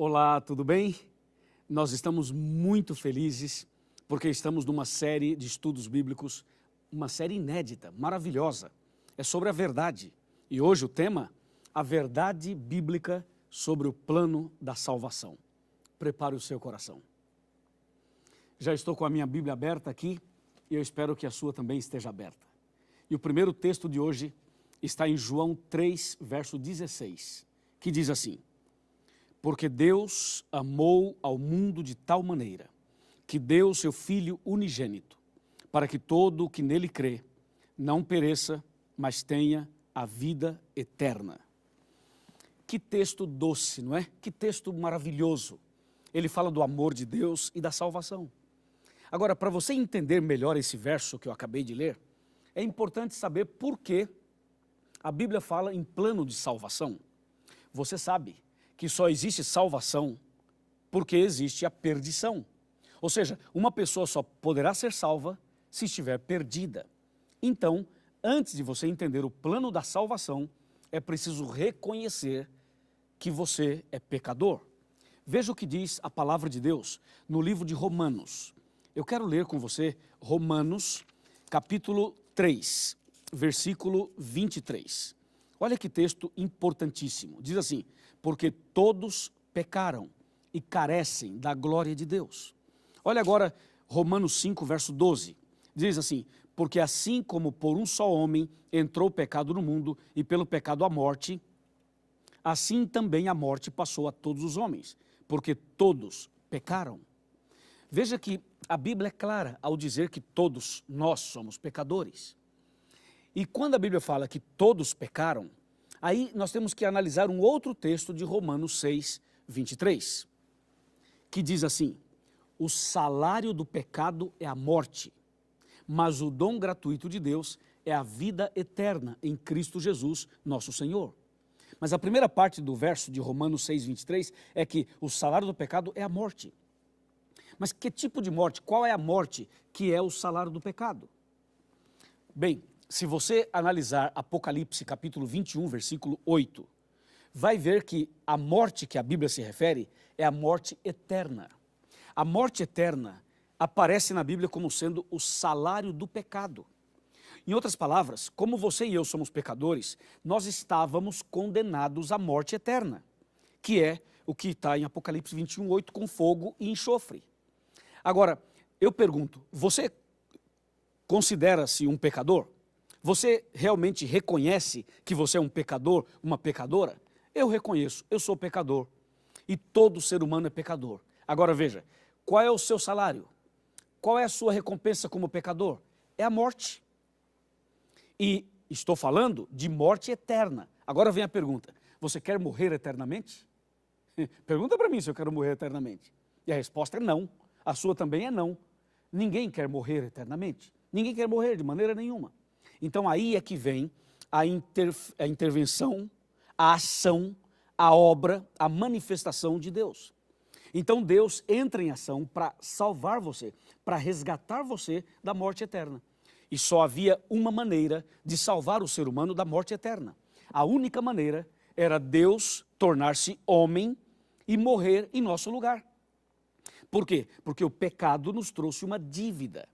Olá, tudo bem? Nós estamos muito felizes porque estamos numa série de estudos bíblicos, uma série inédita, maravilhosa. É sobre a verdade. E hoje o tema, a verdade bíblica sobre o plano da salvação. Prepare o seu coração. Já estou com a minha Bíblia aberta aqui e eu espero que a sua também esteja aberta. E o primeiro texto de hoje está em João 3, verso 16, que diz assim: porque Deus amou ao mundo de tal maneira que deu seu Filho unigênito, para que todo o que nele crê não pereça, mas tenha a vida eterna. Que texto doce, não é? Que texto maravilhoso. Ele fala do amor de Deus e da salvação. Agora, para você entender melhor esse verso que eu acabei de ler, é importante saber por que a Bíblia fala em plano de salvação. Você sabe que só existe salvação porque existe a perdição. Ou seja, uma pessoa só poderá ser salva se estiver perdida. Então, antes de você entender o plano da salvação, é preciso reconhecer que você é pecador. Veja o que diz a palavra de Deus no livro de Romanos. Eu quero ler com você Romanos, capítulo 3, versículo 23. Olha que texto importantíssimo. Diz assim: porque todos pecaram e carecem da glória de Deus. Olha agora Romanos 5, verso 12. Diz assim: porque assim como por um só homem entrou o pecado no mundo e pelo pecado a morte, assim também a morte passou a todos os homens, porque todos pecaram. Veja que a Bíblia é clara ao dizer que todos nós somos pecadores. E quando a Bíblia fala que todos pecaram, aí nós temos que analisar um outro texto de Romanos 6, 23, que diz assim: o salário do pecado é a morte, mas o dom gratuito de Deus é a vida eterna em Cristo Jesus, nosso Senhor. Mas a primeira parte do verso de Romanos 6, 23 é que o salário do pecado é a morte. Mas que tipo de morte? Qual é a morte que é o salário do pecado? Bem, se você analisar Apocalipse capítulo 21, versículo 8, vai ver que a morte que a Bíblia se refere é a morte eterna. A morte eterna aparece na Bíblia como sendo o salário do pecado. Em outras palavras, como você e eu somos pecadores, nós estávamos condenados à morte eterna, que é o que está em Apocalipse 21, 8, com fogo e enxofre. Agora, eu pergunto, você considera-se um pecador? Você realmente reconhece que você é um pecador, uma pecadora? Eu reconheço, eu sou pecador. E todo ser humano é pecador. Agora veja, qual é o seu salário? Qual é a sua recompensa como pecador? É a morte. E estou falando de morte eterna. Agora vem a pergunta, você quer morrer eternamente? Pergunta para mim se eu quero morrer eternamente. E a resposta é não. A sua também é não. Ninguém quer morrer eternamente. Ninguém quer morrer de maneira nenhuma. Então aí é que vem a intervenção, a ação, a obra, a manifestação de Deus. Então Deus entra em ação para salvar você, para resgatar você da morte eterna. E só havia uma maneira de salvar o ser humano da morte eterna. A única maneira era Deus tornar-se homem e morrer em nosso lugar. Por quê? Porque o pecado nos trouxe uma dívida.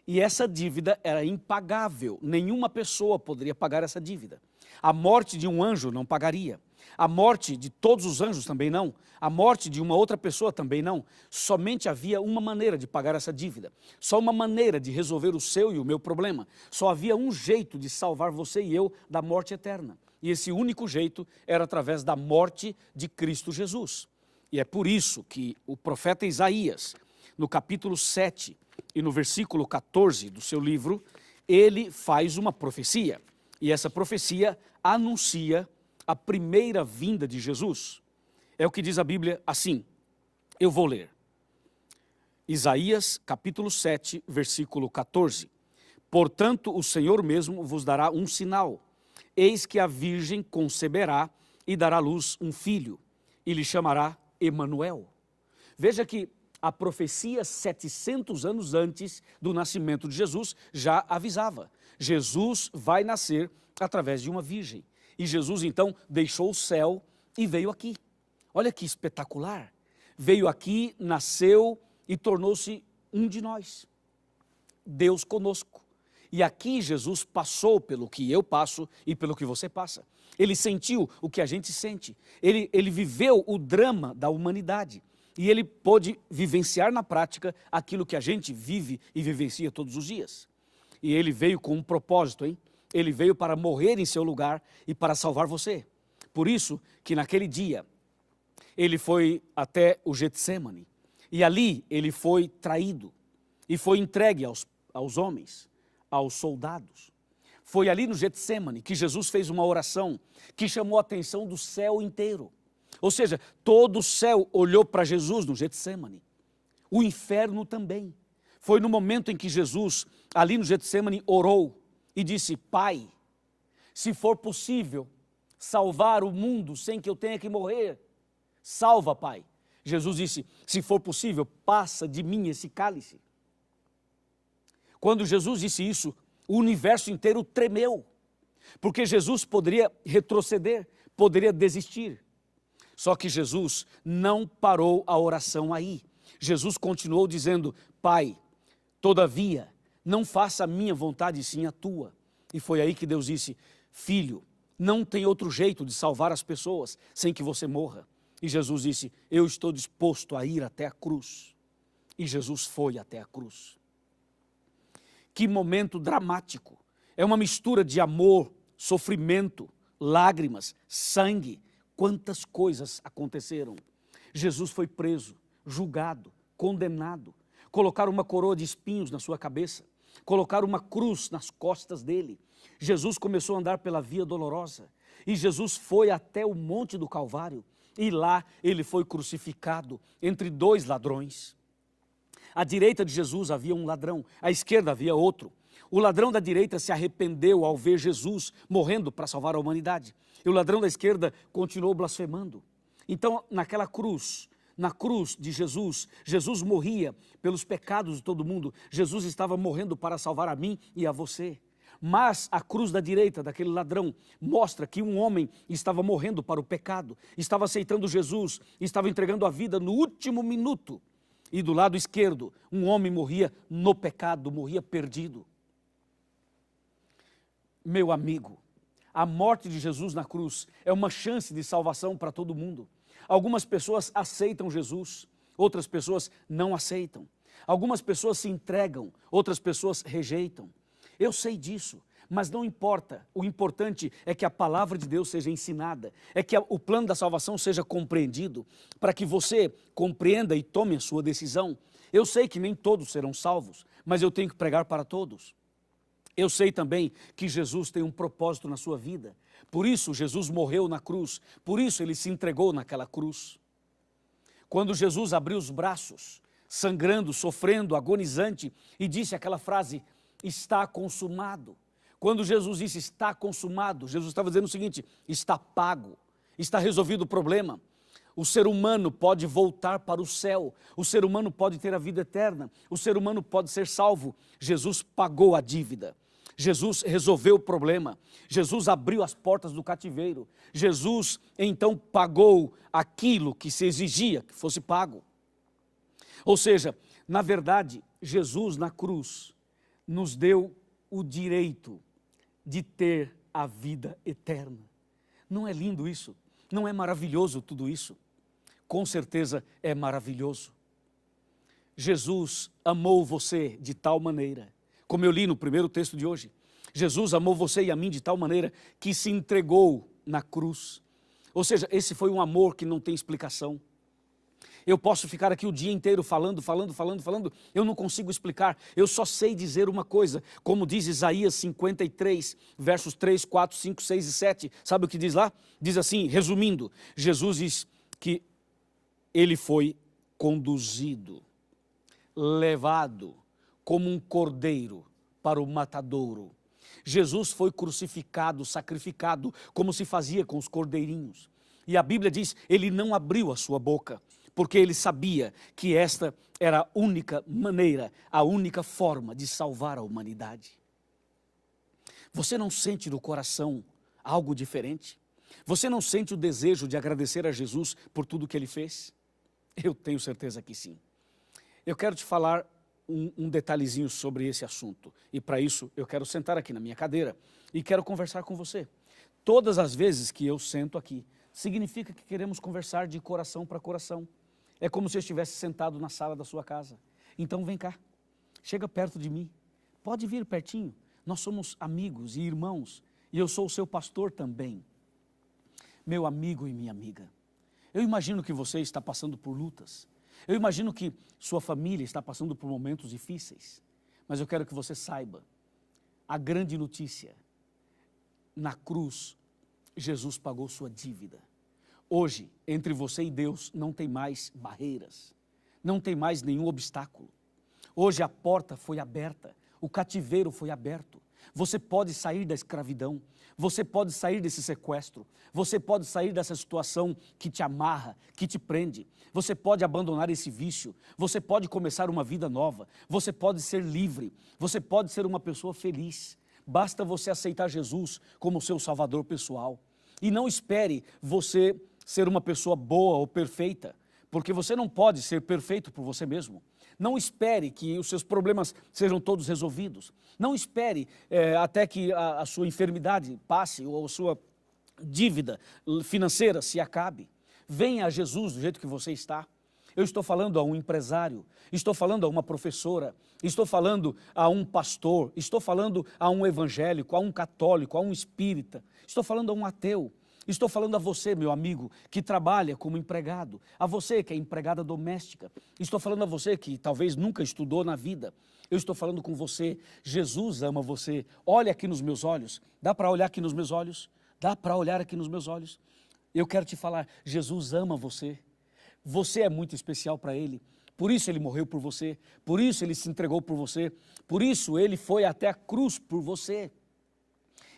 E essa dívida era impagável, nenhuma pessoa poderia pagar essa dívida. A morte de um anjo não pagaria, a morte de todos os anjos também não, a morte de uma outra pessoa também não. Somente havia uma maneira de pagar essa dívida, só uma maneira de resolver o seu e o meu problema. Só havia um jeito de salvar você e eu da morte eterna. E esse único jeito era através da morte de Cristo Jesus. E é por isso que o profeta Isaías, no capítulo 7 e no versículo 14 do seu livro, ele faz uma profecia. E essa profecia anuncia a primeira vinda de Jesus. É o que diz a Bíblia assim, eu vou ler. Isaías, capítulo 7, versículo 14. Portanto, o Senhor mesmo vos dará um sinal. Eis que a virgem conceberá e dará à luz um filho, e lhe chamará Emanuel. Veja que a profecia 700 anos antes do nascimento de Jesus já avisava. Jesus vai nascer através de uma virgem. E Jesus então deixou o céu e veio aqui. Olha que espetacular. Veio aqui, nasceu e tornou-se um de nós. Deus conosco. E aqui Jesus passou pelo que eu passo e pelo que você passa. Ele sentiu o que a gente sente. Ele viveu o drama da humanidade. E ele pôde vivenciar na prática aquilo que a gente vive e vivencia todos os dias. E ele veio com um propósito, hein? Ele veio para morrer em seu lugar e para salvar você. Por isso que naquele dia ele foi até o Getsêmani. E ali ele foi traído e foi entregue aos homens, aos soldados. Foi ali no Getsêmani que Jesus fez uma oração que chamou a atenção do céu inteiro. Ou seja, todo o céu olhou para Jesus no Getsêmani. O inferno também. Foi no momento em que Jesus, ali no Getsêmani, orou e disse: Pai, se for possível salvar o mundo sem que eu tenha que morrer, salva, Pai. Jesus disse: se for possível, passa de mim esse cálice. Quando Jesus disse isso, o universo inteiro tremeu, porque Jesus poderia retroceder, poderia desistir. Só que Jesus não parou a oração aí. Jesus continuou dizendo: Pai, todavia, não faça a minha vontade, sim a tua. E foi aí que Deus disse: Filho, não tem outro jeito de salvar as pessoas sem que você morra. E Jesus disse: eu estou disposto a ir até a cruz. E Jesus foi até a cruz. Que momento dramático. É uma mistura de amor, sofrimento, lágrimas, sangue. Quantas coisas aconteceram. Jesus foi preso, julgado, condenado. Colocaram uma coroa de espinhos na sua cabeça. Colocaram uma cruz nas costas dele. Jesus começou a andar pela via dolorosa. E Jesus foi até o Monte do Calvário. E lá ele foi crucificado entre dois ladrões. À direita de Jesus havia um ladrão, à esquerda havia outro. O ladrão da direita se arrependeu ao ver Jesus morrendo para salvar a humanidade. E o ladrão da esquerda continuou blasfemando. Então, naquela cruz, na cruz de Jesus, Jesus morria pelos pecados de todo mundo. Jesus estava morrendo para salvar a mim e a você. Mas a cruz da direita daquele ladrão mostra que um homem estava morrendo para o pecado, estava aceitando Jesus, estava entregando a vida no último minuto. E do lado esquerdo, um homem morria no pecado, morria perdido. Meu amigo, a morte de Jesus na cruz é uma chance de salvação para todo mundo. Algumas pessoas aceitam Jesus, outras pessoas não aceitam. Algumas pessoas se entregam, outras pessoas rejeitam. Eu sei disso, mas não importa. O importante é que a palavra de Deus seja ensinada, é que o plano da salvação seja compreendido, para que você compreenda e tome a sua decisão. Eu sei que nem todos serão salvos, mas eu tenho que pregar para todos. Eu sei também que Jesus tem um propósito na sua vida. Por isso Jesus morreu na cruz, por isso ele se entregou naquela cruz. Quando Jesus abriu os braços, sangrando, sofrendo, agonizante, e disse aquela frase: está consumado. Quando Jesus disse está consumado, Jesus estava dizendo o seguinte: está pago, está resolvido o problema. O ser humano pode voltar para o céu, o ser humano pode ter a vida eterna, o ser humano pode ser salvo. Jesus pagou a dívida, Jesus resolveu o problema, Jesus abriu as portas do cativeiro, Jesus então pagou aquilo que se exigia que fosse pago. Ou seja, na verdade, Jesus na cruz nos deu o direito de ter a vida eterna. Não é lindo isso? Não é maravilhoso tudo isso? Com certeza é maravilhoso. Jesus amou você de tal maneira, como eu li no primeiro texto de hoje, Jesus amou você e a mim de tal maneira que se entregou na cruz. Ou seja, esse foi um amor que não tem explicação. Eu posso ficar aqui o dia inteiro falando, eu não consigo explicar, eu só sei dizer uma coisa, como diz Isaías 53, versos 3, 4, 5, 6 e 7, sabe o que diz lá? Diz assim, resumindo, Jesus diz que ele foi conduzido, levado como um cordeiro para o matadouro. Jesus foi crucificado, sacrificado, como se fazia com os cordeirinhos. E a Bíblia diz, ele não abriu a sua boca, porque ele sabia que esta era a única maneira, a única forma de salvar a humanidade. Você não sente no coração algo diferente? Você não sente o desejo de agradecer a Jesus por tudo que Ele fez? Eu tenho certeza que sim. Eu quero te falar um detalhezinho sobre esse assunto. E para isso eu quero sentar aqui na minha cadeira e quero conversar com você. Todas as vezes que eu sento aqui, significa que queremos conversar de coração para coração. É como se eu estivesse sentado na sala da sua casa. Então vem cá, chega perto de mim, pode vir pertinho. Nós somos amigos e irmãos e eu sou o seu pastor também. Meu amigo e minha amiga, eu imagino que você está passando por lutas. Eu imagino que sua família está passando por momentos difíceis. Mas eu quero que você saiba, a grande notícia, na cruz, Jesus pagou sua dívida. Hoje, entre você e Deus, não tem mais barreiras, não tem mais nenhum obstáculo. Hoje a porta foi aberta, o cativeiro foi aberto. Você pode sair da escravidão, você pode sair desse sequestro, você pode sair dessa situação que te amarra, que te prende. Você pode abandonar esse vício, você pode começar uma vida nova, você pode ser livre, você pode ser uma pessoa feliz. Basta você aceitar Jesus como seu salvador pessoal. E não espere você ser uma pessoa boa ou perfeita, porque você não pode ser perfeito por você mesmo. Não espere que os seus problemas sejam todos resolvidos. Não espere até que a sua enfermidade passe ou a sua dívida financeira se acabe. Venha a Jesus do jeito que você está. Eu estou falando a um empresário, estou falando a uma professora, estou falando a um pastor, estou falando a um evangélico, a um católico, a um espírita, estou falando a um ateu. Estou falando a você, meu amigo, que trabalha como empregado, a você que é empregada doméstica, estou falando a você que talvez nunca estudou na vida, eu estou falando com você, Jesus ama você, olha aqui nos meus olhos, dá para olhar aqui nos meus olhos? Dá para olhar aqui nos meus olhos? Eu quero te falar, Jesus ama você, você é muito especial para Ele, por isso Ele morreu por você, por isso Ele se entregou por você, por isso Ele foi até a cruz por você.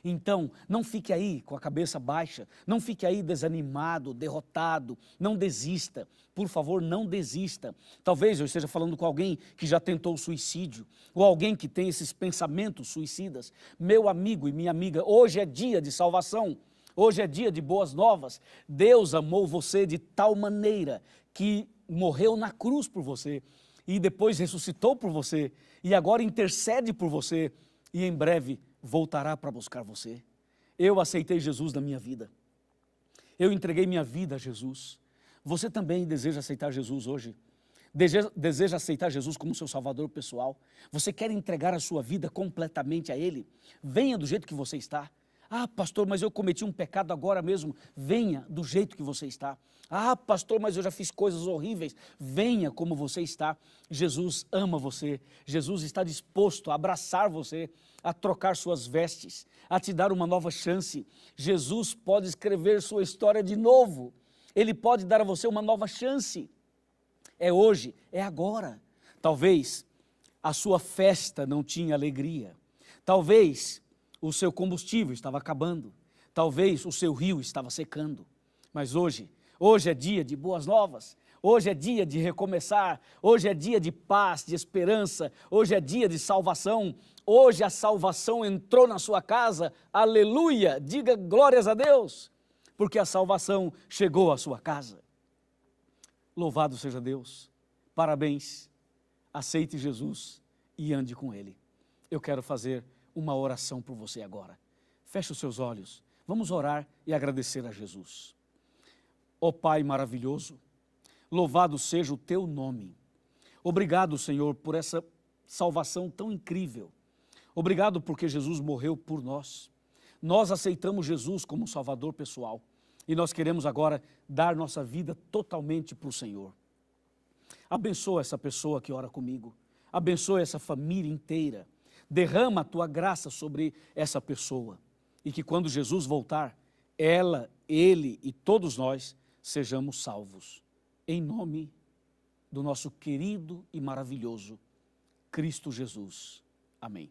Então, não fique aí com a cabeça baixa, não fique aí desanimado, derrotado, não desista, por favor, não desista. Talvez eu esteja falando com alguém que já tentou o suicídio, ou alguém que tem esses pensamentos suicidas. Meu amigo e minha amiga, hoje é dia de salvação, hoje é dia de boas novas. Deus amou você de tal maneira que morreu na cruz por você, e depois ressuscitou por você, e agora intercede por você, e em breve voltará para buscar você. Eu aceitei Jesus na minha vida. Eu entreguei minha vida a Jesus. Você também deseja aceitar Jesus hoje? Deseja aceitar Jesus como seu salvador pessoal? Você quer entregar a sua vida completamente a Ele? Venha do jeito que você está. Ah, pastor, mas eu cometi um pecado agora mesmo. Venha do jeito que você está. Ah, pastor, mas eu já fiz coisas horríveis. Venha como você está. Jesus ama você. Jesus está disposto a abraçar você, a trocar suas vestes, a te dar uma nova chance. Jesus pode escrever sua história de novo. Ele pode dar a você uma nova chance. É hoje, é agora. Talvez a sua festa não tinha alegria. Talvez o seu combustível estava acabando. Talvez o seu rio estava secando. Mas hoje é dia de boas novas. Hoje é dia de recomeçar. Hoje é dia de paz, de esperança. Hoje é dia de salvação. Hoje a salvação entrou na sua casa. Aleluia! Diga glórias a Deus, porque a salvação chegou à sua casa. Louvado seja Deus. Parabéns. Aceite Jesus e ande com Ele. Eu quero fazer uma oração por você agora. Feche os seus olhos. Vamos orar e agradecer a Jesus. Ó Pai maravilhoso, louvado seja o Teu nome. Obrigado, Senhor, por essa salvação tão incrível. Obrigado porque Jesus morreu por nós. Nós aceitamos Jesus como Salvador pessoal e nós queremos agora dar nossa vida totalmente para o Senhor. Abençoa essa pessoa que ora comigo. Abençoa essa família inteira. Derrama a Tua graça sobre essa pessoa e que quando Jesus voltar, ela, ele e todos nós sejamos salvos. Em nome do nosso querido e maravilhoso Cristo Jesus. Amém.